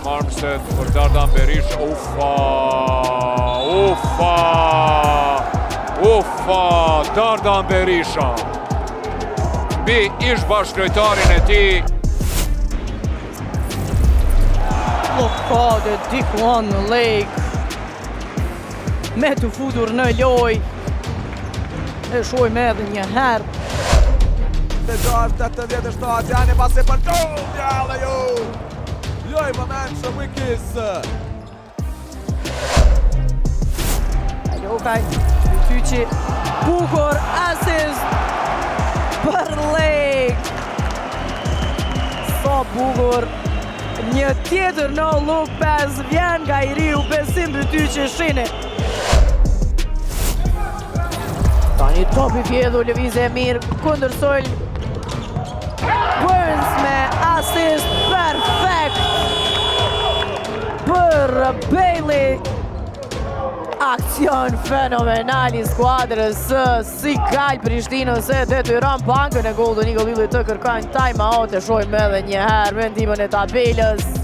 Armstead për Dardan Berisha. Ufa, Dardan Berisha. Mbi ish bashkëlojtarin e tij. Blokade Dikuan Lake me të futur në loj. E shojmë edhe një herë. Të gjashtë 87, janë pasi për gjallë dhe ju. Joj moment që Wikis. Lokaj, Tyqi, bukur asist për Lake. Sa bukur. Një tjetër në luk 5 vjen nga i riu besim të Tyqi Shini. Tani topi vjedhu, lëvizje e mirë, kundër sol. Burns me asist perfekt për Bailey. Akcion fenomenal i skuadrës si Kal Prishtinës e detyron bankën e Golden Eagle të kërkojnë time out e shojmë edhe një herë vendimën e tabelës.